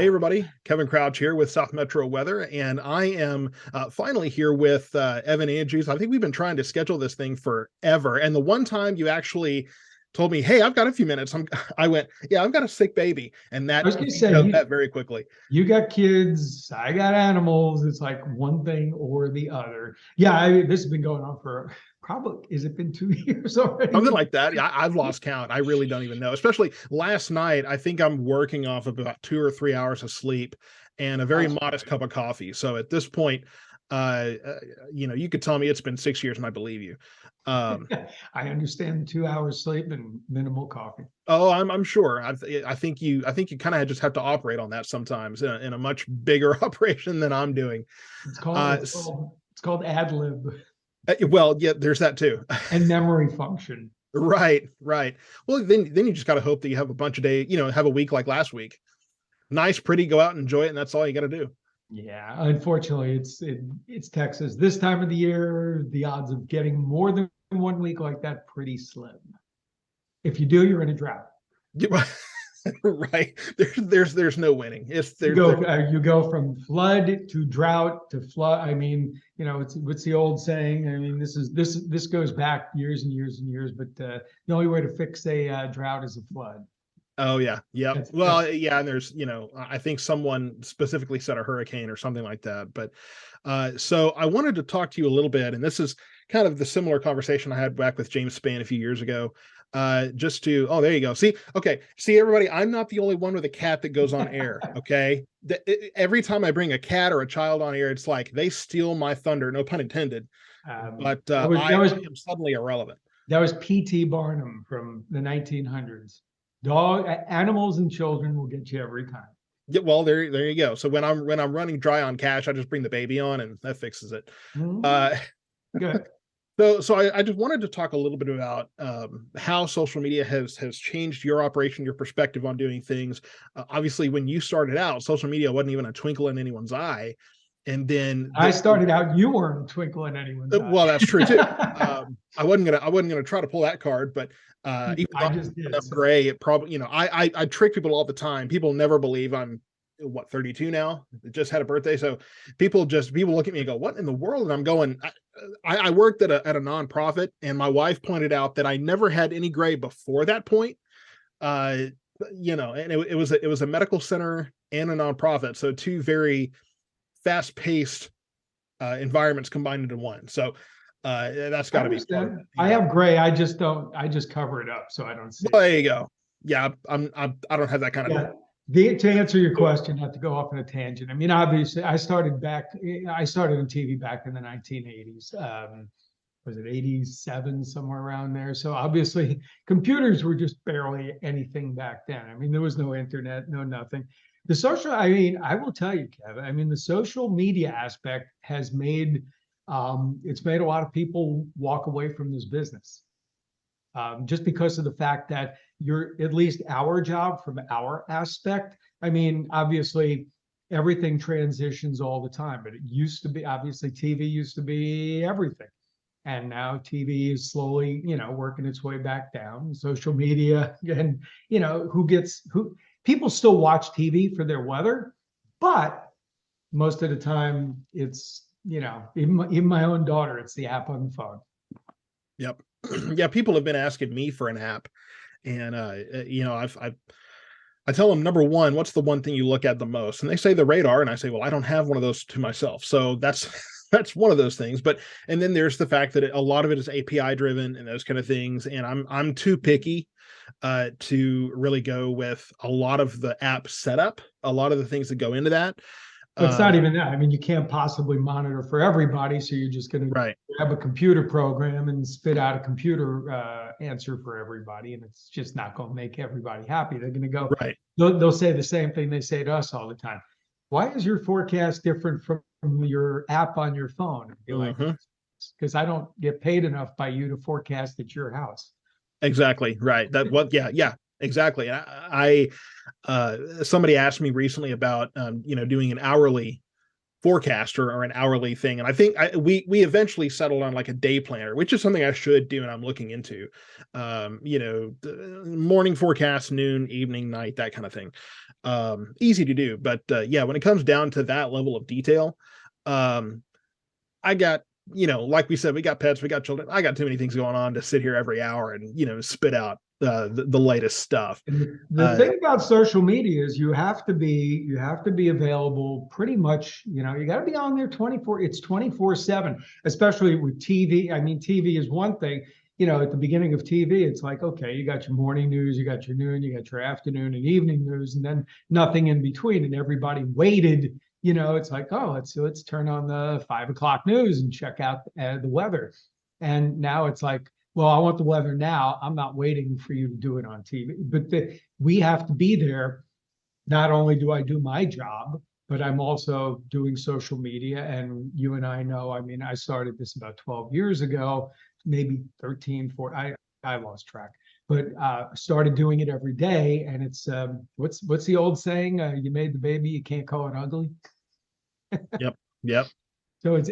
Hey everybody, Kevin Crouch here with South Metro Weather, and I am finally here with Evan Andrews. I think we've been trying to schedule this thing forever, and the one time you actually told me, "Hey, I've got a few minutes," I went, "Yeah, I've got a sick baby," and I that was gonna say vetoed that very quickly. you got kids, I got animals. It's like one thing or the other. Yeah, this has been going on for probably, has it been 2 years Something already? like that. Yeah, I've lost count. I really don't even know. Especially last night, I think I'm working off of about 2 or 3 hours of sleep and a very That's modest cup of coffee. So at this point, you could tell me it's been 6 years, and I believe you. Um, I understand 2 hours sleep and minimal coffee. Oh, I'm sure. I think you kind of just have to operate on that sometimes in a much bigger operation than I'm doing. It's called Uh, it's called it's called ad lib well, yeah, there's that too. and memory function. Right, right. Well, then you just got to hope that you have a bunch of days, have a week like last week. Nice, pretty, go out and enjoy it, and that's all you got to do. Yeah, unfortunately, it's Texas. This time of the year, the odds of getting more than 1 week like that pretty slim. If you do, you're in a drought. Right. There's no winning. It's You there. go you go from flood to drought to flood. I mean, it's what's the old saying? I mean, this goes back years and years and years. But the only way to fix a drought is a flood. Oh yeah, yep. That's Well, yeah, and there's, I think someone specifically said a hurricane or something like that. But so I wanted to talk to you a little bit, and this is kind of the similar conversation I had back with James Spann a few years ago. Just to, oh, there you go. See, okay, see everybody, I'm not the only one with a cat that goes on air. Okay, every time I bring a cat or a child on air, it's like they steal my thunder. No pun intended. But that was I that was am suddenly irrelevant. that was P.T. Barnum from the 1900s. Animals and children will get you every time. Yeah, well, there you go. So when I'm running dry on cash, I just bring the baby on, and that fixes it. Mhm. Uh, Good. so I just wanted to talk a little bit about how social media has changed your operation, your perspective on doing things. Obviously, when you started out, social media wasn't even a twinkle in anyone's eye, and then I started out, you weren't a twinkle in anyone's eye. well, that's true too. I wasn't gonna try to pull that card, but even though I I'm just did. enough gray, it probably, I trick people all the time. People never believe I'm 32 now. Just had a birthday, so people look at me and go, "What in the world?" And I'm going, I worked at a nonprofit, and my wife pointed out that I never had any gray before that point. Uh, and it was a medical center and a nonprofit, so two very fast paced environments combined into one. So that's I got to be part of understand. it. I have gray. I just don't. I just cover it up so I don't see Well, it. there you go. Yeah, I don't have that kind of. Yeah. To answer your question, not to go off on a tangent. I mean, obviously, I started in TV back in the 1980s. Was it 87, somewhere around there? So obviously, computers were just barely anything back then. I mean, there was no internet, no nothing. I mean, I will tell you, Kevin, I mean, the social media aspect has it's made a lot of people walk away from this business, just because of the fact that at least our job from our aspect. I mean, obviously, everything transitions all the time, but it used to be, obviously, TV used to be everything. And now TV is slowly, working its way back down. Social media, and who people still watch TV for their weather, but most of the time it's, even my own daughter, it's the app on the phone. Yep. Yeah, people have been asking me for an app, and I tell them, number one, what's the one thing you look at the most? And they say the radar, and I say, well, I don't have one of those to myself, so that's that's one of those things. But and then there's the fact that a lot of it is API driven and those kind of things, and I'm too picky to really go with a lot of the app setup, a lot of the things that go into that. But it's not even that. I mean, you can't possibly monitor for everybody, so you're just going to Right. grab a computer program and spit out a computer answer for everybody, and it's just not going to make everybody happy. They're going to go. Right. They'll say the same thing they say to us all the time. Why is your forecast different from your app on your phone? You're like, because I don't get paid enough by you to forecast at your house. Exactly. Right. Yeah, exactly. I somebody asked me recently about, doing an hourly forecast or an hourly thing. And I think we eventually settled on like a day planner, which is something I should do and I'm looking into. Morning forecast, noon, evening, night, that kind of thing. Easy to do, but yeah, when it comes down to that level of detail, I got, like we said, we got pets, we got children. I got too many things going on to sit here every hour and, spit out the latest stuff. And the thing about social media is you have to be available pretty much, you got to be on there 24, it's 24/7, especially with TV. I mean, TV is one thing, at the beginning of TV, it's like, okay, you got your morning news, you got your noon, you got your afternoon and evening news, and then nothing in between. And everybody waited, it's like, oh, let's turn on the 5 o'clock news and check out the weather. And now it's like, well, I want the weather now. I'm not waiting for you to do it on TV. But we have to be there. Not only do I do my job, but I'm also doing social media. And you and I know, I mean, I started this about 12 years ago, maybe 13, 14. I lost track, but started doing it every day. And it's what's the old saying? You made the baby, you can't call it ugly. Yep. So it's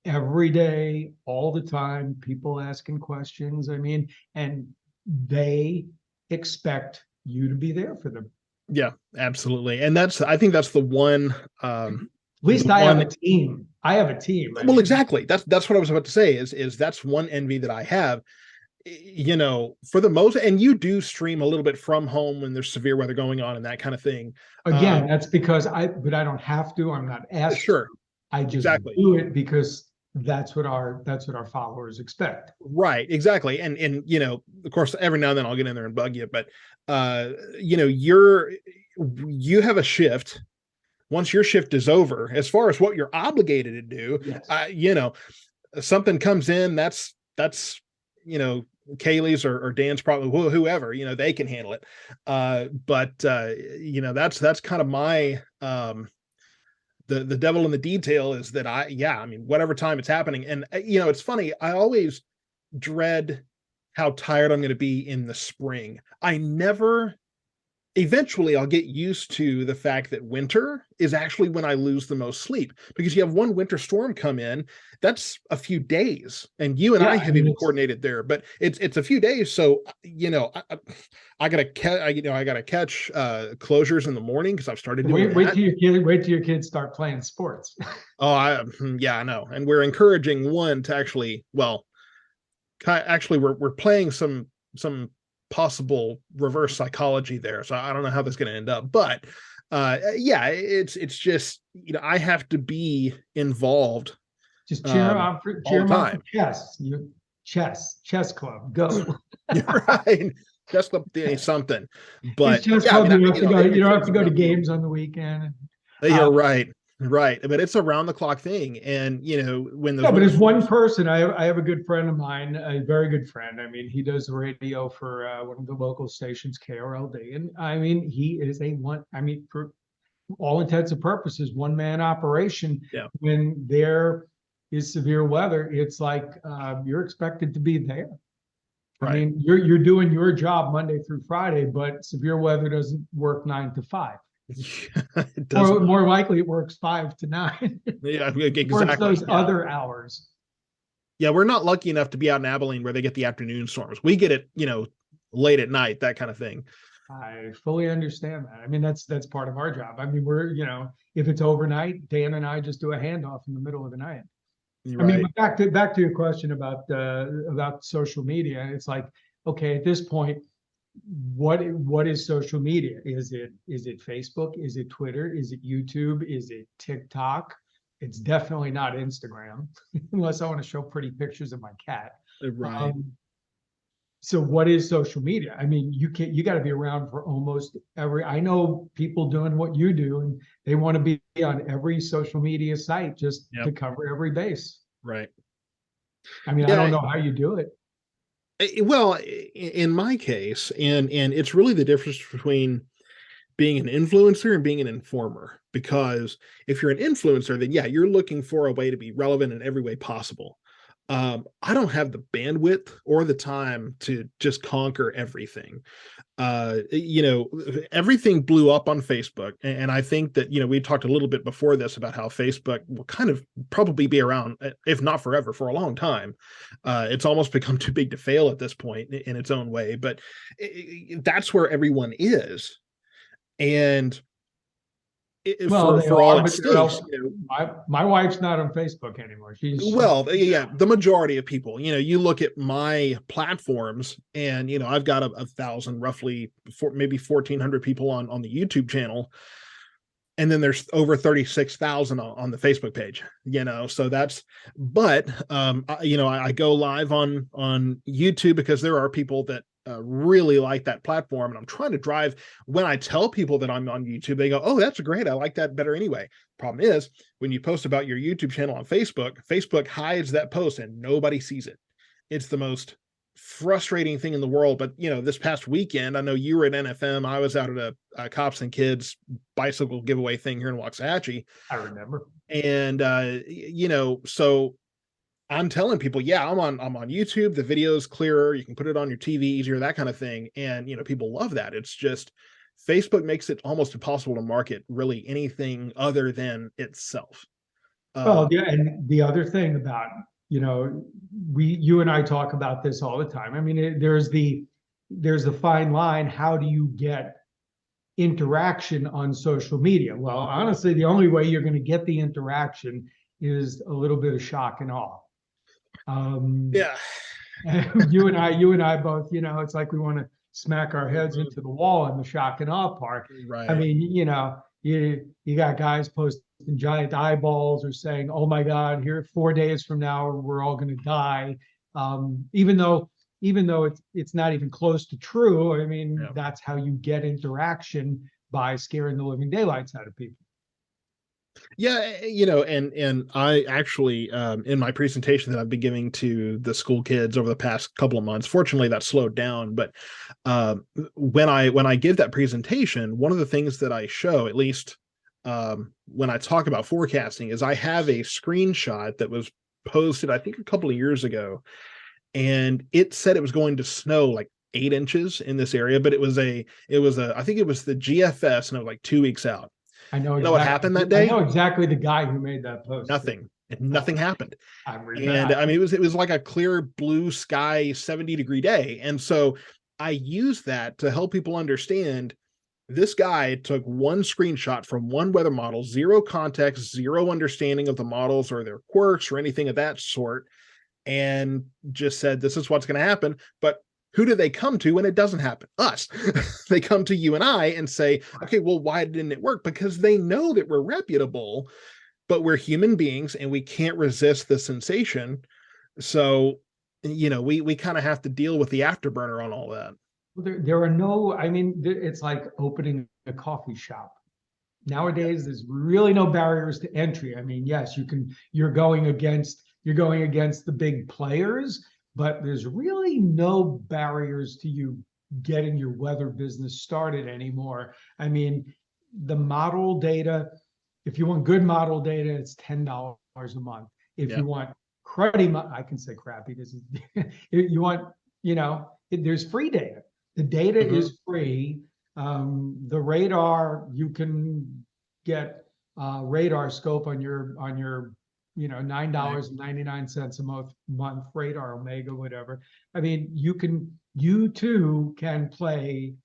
every day, all the time, people asking questions. I mean, and they expect you to be there for them. Yeah, absolutely. And I think that's the one. At least I have a team. I have a team. Well, exactly. That's what I was about to say is that's one envy that I have. For the most, and you do stream a little bit from home when there's severe weather going on and that kind of thing. Again, that's because but I don't have to. I'm not asked. Sure. I just do it because that's what our followers expect. Right, exactly. And of course, every now and then I'll get in there and bug you, but you have a shift. Once your shift is over, as far as what you're obligated to do, yes. Something comes in, that's Kaylee's or Dan's, probably whoever, they can handle it. But that's kind of my the devil in the detail is that I mean, whatever time it's happening. And, it's funny. I always dread how tired I'm going to be in the spring. Eventually I'll get used to the fact that winter is actually when I lose the most sleep, because you have one winter storm come in, that's a few days, and you and I have even coordinated there, but it's a few days. So, I gotta catch closures in the morning because I've started doing wait till your kids start playing sports. Oh, I know. And we're encouraging one to actually, we're playing some possible reverse psychology there. So I don't know how that's going to end up, but it's just, I have to be involved. Just cheer them on for chess club. Go. Right. Just something. But chess club, you don't have to go to games on the weekend. You're right. Right. But it's a round the clock thing. And, but as one person, I have a good friend of mine, a very good friend. I mean, he does the radio for one of the local stations, KRLD. And I mean, he is for all intents and purposes, one-man operation. Yeah. When there is severe weather, it's like you're expected to be there. Right. I mean, you're doing your job Monday through Friday, but severe weather doesn't work 9 to 5. Or more likely it works 5 to 9. Yeah, exactly. Or it's those other hours. Yeah, we're not lucky enough to be out in Abilene where they get the afternoon storms. We get it, late at night, that kind of thing. I fully understand that. I mean, that's part of our job. I mean, we're, if it's overnight, Dan and I just do a handoff in the middle of the night. Right. I mean, but back to your question about social media. It's like, okay, at this point, what is social media? Is it Facebook? Is it Twitter? Is it YouTube? Is it TikTok? It's definitely not Instagram, unless I want to show pretty pictures of my cat. Right. So what is social media? I mean, you got to be around for almost every. I know people doing what you do, and they want to be on every social media site just to cover every base. Right. I mean, I don't know how you do it. Well, in my case, and it's really the difference between being an influencer and being an informer, because if you're an influencer, then you're looking for a way to be relevant in every way possible. I don't have the bandwidth or the time to just conquer everything. You know, everything blew up on Facebook. And I think that, you know, we talked a little bit before this about how Facebook will kind of probably be around, if not forever, for a long time. It's almost become too big to fail at this point in its own way, but that's where everyone is. And Well, they for all are, it but they're stinks, all, you know, my wife's not on Facebook anymore. She's well, yeah, the majority of people, you know, you look at my platforms and, you know, I've got a thousand, roughly maybe 1,400 people on the YouTube channel. And then there's over 36,000 on the Facebook page, you know, so that's, but, you know, I go live on YouTube because there are people that really like that platform. And I'm trying to drive, when I tell people that I'm on YouTube, they go, oh, that's great. I like that better anyway. Problem is, when you post about your YouTube channel on Facebook, Facebook hides that post and nobody sees it. It's the most frustrating thing in the world. But, you know, this past weekend, I know you were at NFM. I was out at a Cops and Kids bicycle giveaway thing here in Waxahachie. I remember. And, you know, so I'm telling people, yeah, I'm on YouTube. The video is clearer. You can put it on your TV easier, that kind of thing. And, you know, people love that. It's just Facebook makes it almost impossible to market really anything other than itself. Well, yeah, and the other thing about, you know, you and I talk about this all the time. I mean, there's the fine line. How do you get interaction on social media? Well, honestly, the only way you're going to get the interaction is a little bit of shock and awe. Yeah. You and I both, you know, it's like we want to smack our heads into the wall in the shock and awe part. I Right. mean, you know, you got guys posting giant eyeballs or saying, "Oh my God, here 4 days from now we're all going to die," even though it's not even close to true. I mean, Yeah. that's how you get interaction, by scaring the living daylights out of people. Yeah, you know, and I actually, in my presentation that I've been giving to the school kids over the past couple of months, fortunately that slowed down. But when I give that presentation, one of the things that I show, at least when I talk about forecasting, is I have a screenshot that was posted, I think, a couple of years ago, and it said it was going to snow like 8 inches in this area, but it was a I think it was the GFS, and it was like 2 weeks out. I know You know what exactly. happened that I know day? exactly the guy who made that post too. Nothing. Nothing happened. I remember. And I mean, it was like a clear blue sky 70-degree day. And so I use that to help people understand, this guy took one screenshot from one weather model, zero context, zero understanding of the models or their quirks or anything of that sort, and just said, this is what's going to happen. But who do they come to when it doesn't happen? Us. They come to you and I and say, okay, well, why didn't it work? Because they know that we're reputable, but we're human beings and we can't resist the sensation. So, you know, we kind of have to deal with the afterburner on all that. There are no, I mean, it's like opening a coffee shop. Nowadays, there's really no barriers to entry. I mean, yes, you're going against the big players, but there's really no barriers to you getting your weather business started anymore. I mean, the model data, if you want good model data, it's $10 a month. If Yeah. you want cruddy, I can say crappy. This is, you want, you know, there's free data. The data is free. The radar, you can get radar scope on your you know, $9.99 a month radar Omega, whatever. I mean, you too can play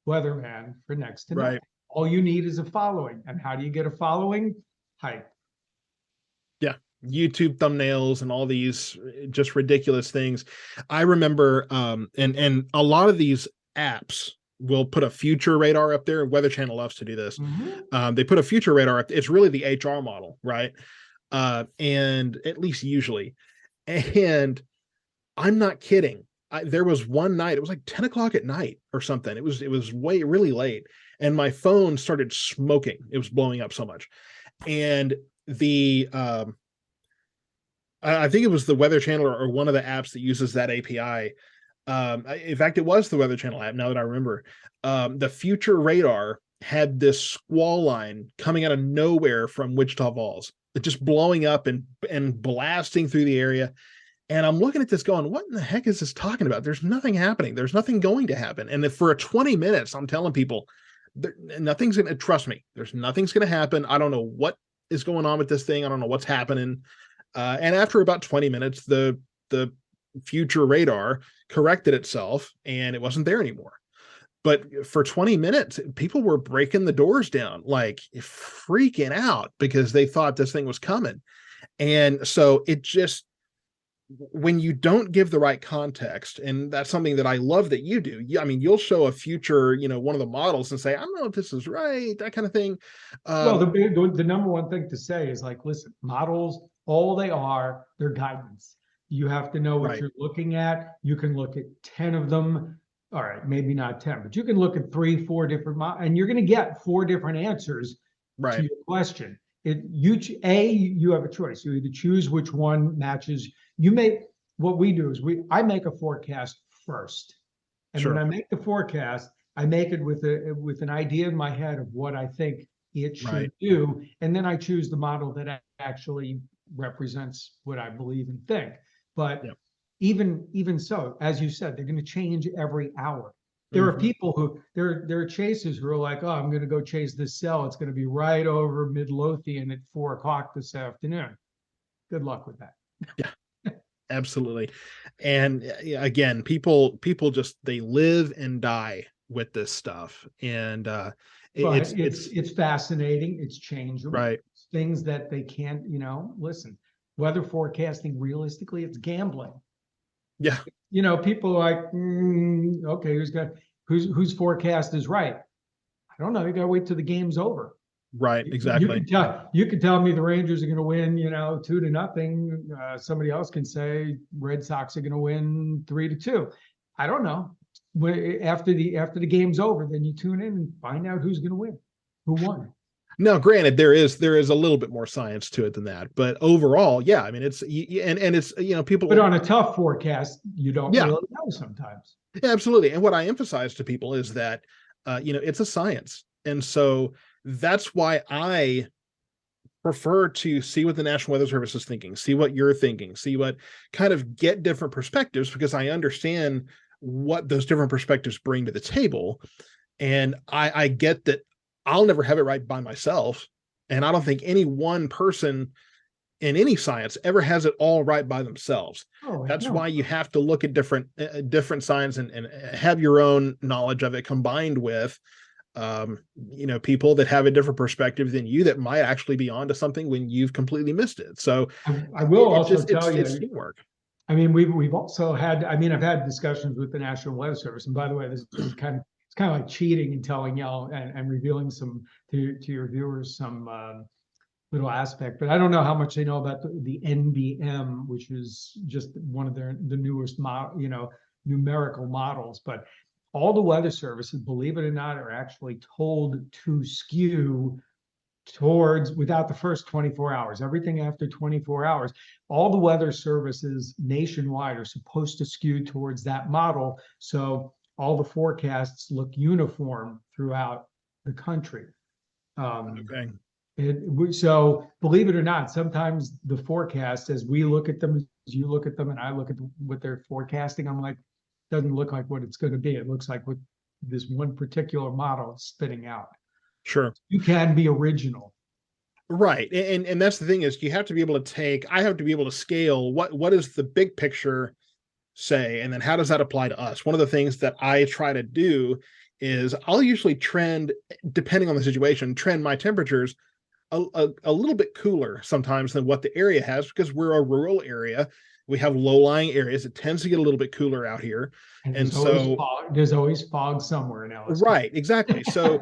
weatherman for next to nothing. Right. All you need is a following. And how do you get a following? Hype. Yeah. YouTube thumbnails and all these just ridiculous things. I remember, and a lot of these apps will put a future radar up there. Weather Channel loves to do this. They put a future radar up. It's really the HR model, right? And at least usually. And I'm not kidding. There was one night, it was like 10 o'clock at night or something. It was way really late. And my phone started smoking. It was blowing up so much. And the I think it was the Weather Channel or one of the apps that uses that API. In fact, it was the Weather Channel app. Now that I remember, the future radar had this squall line coming out of nowhere from Wichita Falls, just blowing up and blasting through the area. And I'm looking at this going, what in the heck is this talking about? There's nothing happening. There's nothing going to happen. And if for 20 minutes, I'm telling people, nothing's going to, trust me, there's nothing's going to happen. I don't know what is going on with this thing. I don't know what's happening. And after about 20 minutes, the future radar corrected itself and it wasn't there anymore. But for 20 minutes, people were breaking the doors down, like freaking out because they thought this thing was coming. And so it just, when you don't give the right context, and that's something that I love that you do. I mean, you'll show a future, one of the models and say, I don't know if this is right, that kind of thing. Well, the number one thing to say is like, listen, models, all they are, they're guidance. You have to know what Right. you're looking at. You can look at 10 of them. All right, maybe not 10, but you can look at 3, 4 different and you're going to get 4 different answers to Right. your question. You have a choice. You either choose which one matches. What we do is I make a forecast first. And when Sure. I make the forecast, I make it with an idea in my head of what I think it Right. should do, and then I choose the model that actually represents what I believe and think. But Yeah. even so, as you said, they're going to change every hour. There are Mm-hmm. people who there are chasers who are like, oh, I'm going to go chase this cell. It's going to be right over Midlothian at 4 o'clock this afternoon. Good luck with that. Yeah. Absolutely. And again, people just they live and die with this stuff. And But it's it's fascinating. It's changeable. right. It's things that they can't, listen, weather forecasting, realistically, it's gambling. Yeah. People are like, okay, whose forecast is right? I don't know. You gotta wait till the game's over. Right. Exactly. You can tell me the Rangers are going to win, 2-0. Somebody else can say Red Sox are going to win 3-2. I don't know. After the game's over, then you tune in and find out who's going to win, who won. Now, granted, there is a little bit more science to it than that, but overall, yeah, I mean, it's and it's people. But on a tough forecast, you don't Yeah, really know sometimes. yeah, absolutely. And what I emphasize to people is that it's a science, and so that's why I prefer to see what the National Weather Service is thinking, see what you're thinking, see what kind of get different perspectives because I understand what those different perspectives bring to the table. And I get that I'll never have it right by myself. And I don't think any one person in any science ever has it all right by themselves. Oh, That's no. why you have to look at different science and have your own knowledge of it combined with people that have a different perspective than you that might actually be onto something when you've completely missed it. So I will it also just tell you, it's teamwork. I mean, we've also had. I mean, I've had discussions with the National Weather Service, and by the way, this is it's kind of like cheating and telling y'all and revealing some to your viewers some little aspect. But I don't know how much they know about the NBM, which is just one of the newest numerical models. But all the weather services, believe it or not, are actually told to skew towards without the first 24 hours. Everything after 24 hours, all the weather services nationwide are supposed to skew towards that model. So all the forecasts look uniform throughout the country. Okay. So believe it or not, sometimes the forecast, as we look at them, as you look at them, and I look at what they're forecasting, I'm like, doesn't look like what it's going to be. It looks like what this one particular model is spitting out. Sure. You can be original. Right. And that's the thing is you have to be able to I have to be able to scale what is the big picture say, and then how does that apply to us? One of the things that I try to do is I'll usually trend, depending on the situation, trend my temperatures a little bit cooler sometimes than what the area has because we're a rural area. We have low-lying areas. It tends to get a little bit cooler out here. And so there's always fog somewhere in Alice. right, exactly. So,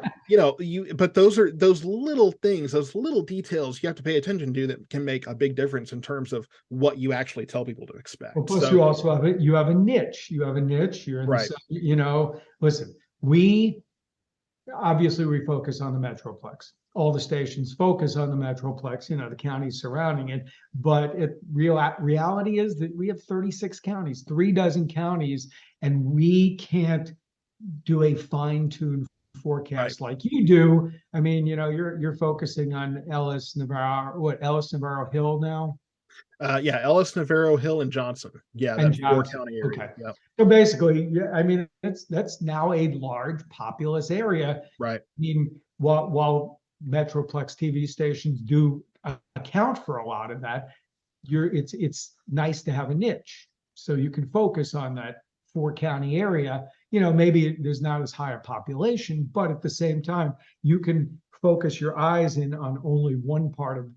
but those are those little things, those little details you have to pay attention to that can make a big difference in terms of what you actually tell people to expect. Well, plus So, you also have it. You have a niche. You have a niche. You're in right. listen, we focus on the Metroplex. All the stations focus on the Metroplex, the counties surrounding it. But reality is that we have 36 counties, 36 counties, and we can't do a fine-tuned forecast like you do. I mean, you're focusing on Ellis Navarro Hill now. Yeah, Ellis, Navarro, Hill, and Johnson. Yeah, And that four Johnson. county area. Okay. Yeah, So basically, yeah, I mean, that's now a large populous area. right. I mean, while Metroplex TV stations do account for a lot of that, it's nice to have a niche. So you can focus on that four county area. You know, maybe there's not as high a population, but at the same time, you can focus your eyes in on only one part of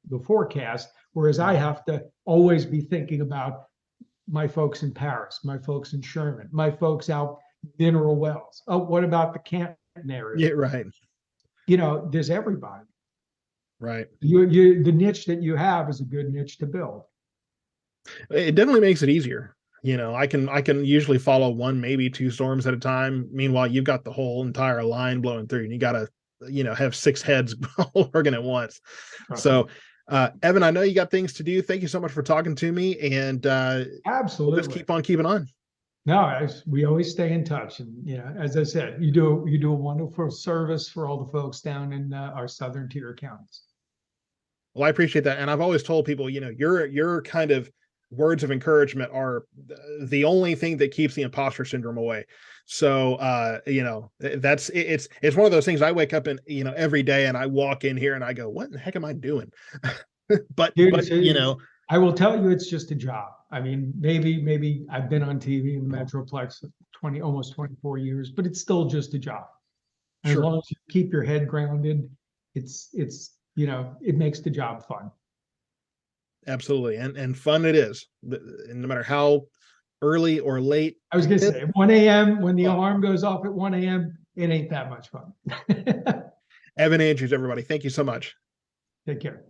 the forecast, whereas I have to always be thinking about my folks in Paris, my folks in Sherman, my folks out Mineral Wells. Oh, what about the Canton area? Yeah, right. You know, there's everybody. Right. The niche that you have is a good niche to build. It definitely makes it easier. I can usually follow one, maybe two storms at a time. Meanwhile, you've got the whole entire line blowing through, and you got to, have six heads all working at once. Trust me. So, Evan, I know you got things to do. Thank you so much for talking to me, and we'll just Absolutely. keep on keeping on. No, we always stay in touch, and as I said, you do a wonderful service for all the folks down in our southern tier counties. Well, I appreciate that, and I've always told people, your kind of words of encouragement are the only thing that keeps the imposter syndrome away. So, it's one of those things. I wake up and every day, and I walk in here and I go, "What in the heck am I doing?" but Dude, but I will tell you, it's just a job. I mean, maybe I've been on TV in the Metroplex almost 24 years, but it's still just a job. As sure, long as you keep your head grounded, it makes the job fun. absolutely, and fun it is, and no matter how early or late. I was gonna say 1 a.m. when the alarm goes off at 1 a.m., it ain't that much fun. Evan Andrews, everybody, thank you so much. Take care.